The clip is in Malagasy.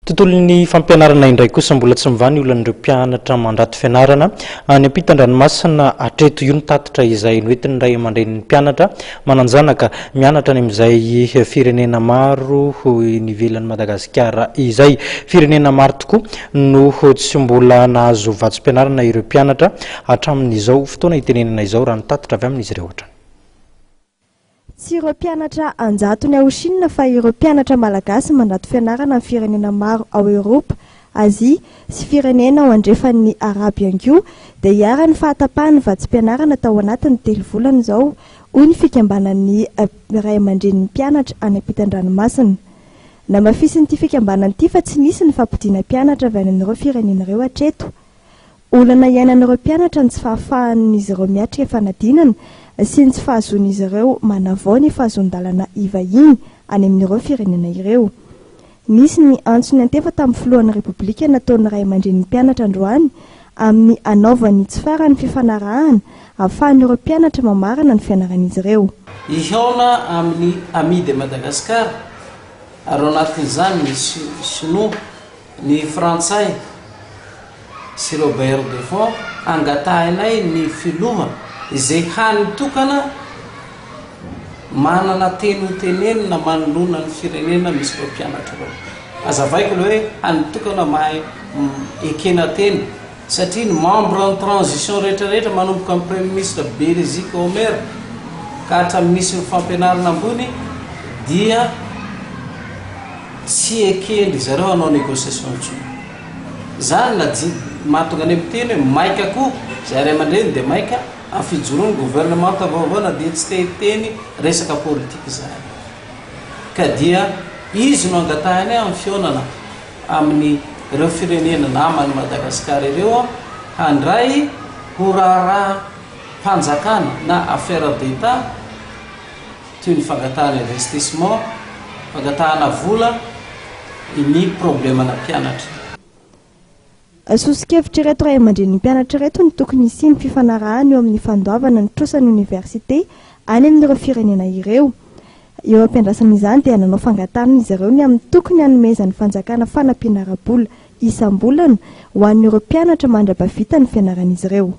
Tontolon'ny fampianarana indray kosa mbola tsy mivany olan'ireo mpianatra mandrato fianarana any am-pitan-dranomasina hatreto io ny tatitra izay noentiny ray amandrenin'ny mpianatra mananjanaka mianatra any amin'izay firenena maro ny ivelan'ny Madagascar izay firenena maro tokoa no tsy mbola nahazo vatsim-pianarana ireo mpianatra hatramin'izao fotoana itenenana izao raha ny tatitra avy amin'izy ireo ohatrany. Tsy ireo mpianatra anjatony ao Chine fa ireo mpianatra malagasy mandrato fianarana amin'ny firenena maro ao Eropa, Azia sy firenena ao andrefan'ny Arabo ihany dia hiara ny fahatapahany vatsim-pianarana tao anatin'ny 3 volana izao, hoy ny fikambanan'ny ray amandrenin'ny mpianatra any am-pitan-dranomasina. Namafisin'ity fikambanana ity fa tsy nisy ny fampidiana mpianatra avy any amin'ireo firenena ireo hatreto. Olana iainan'ireo mpianatra ny tsy fahafahan'izy ireo miatrika fanadinana sy ny tsy fahazoan'izy ireo manavao ny fahazon-dalana ivahiny any amin'ireo firenena ireo. Nisy ny antsony antefa tamin'ny filohan'ny repoblika nataon'ny ray amandrenin'ny mpianatra androany amin'ny anaovan'ny tsy farany fifanarahana ahafahan'ireo mpianatra mamarana ny fianaran'izy ireo. Ihaona amin'ny ami de Madagascar, ary ao anatin'izany ny Chinois, ny frantsay sy Robert de Fond angatahinay ny filoha izay hanitokana manana teny ho tenenina manolona ny firenena misy ireo mpianatra ireo. Azavaiko aloha hoe hanitokana mahay ekena teny satria ny membre en transition rehetrarehetra manomboka amin'ny premier ministre Belgique Omer ka hatramin'nisy ny fampianarana ambony dia tsy ekendry zareo hanao négociation intsony. Zany na mahatonga any amin'ny teny hoe maika koa zay ray aman-dreny dia maika amin'ny fijoroan'ny gouvernement vaovana dia tsy teny resaka politika zany. Ka dia izy no angatahany amin'ny fionana amin'ny ireo firenena namany Madagascar ireo handray ho raha mpanjakana na affaire d'État toy ny fangatahana investissement, fangatahana vola ny problemana mpianatra. Sosikevitra ireto ray amandrenin'ny mpianatra ireto ny tokony hisy ny fifanarahana eo amin'ny fandoavana ny trosan'ny université any amin'ireo firenena ireo. Eo ampiandrasan'izany dia nanao fangatahana izy ireo ny amin'ny tokony hanomezan'ny fanjakana fanampianara-bola isam-bolana ho an'ireo mpianatra mandra-bavita ny fianaran'izy ireo.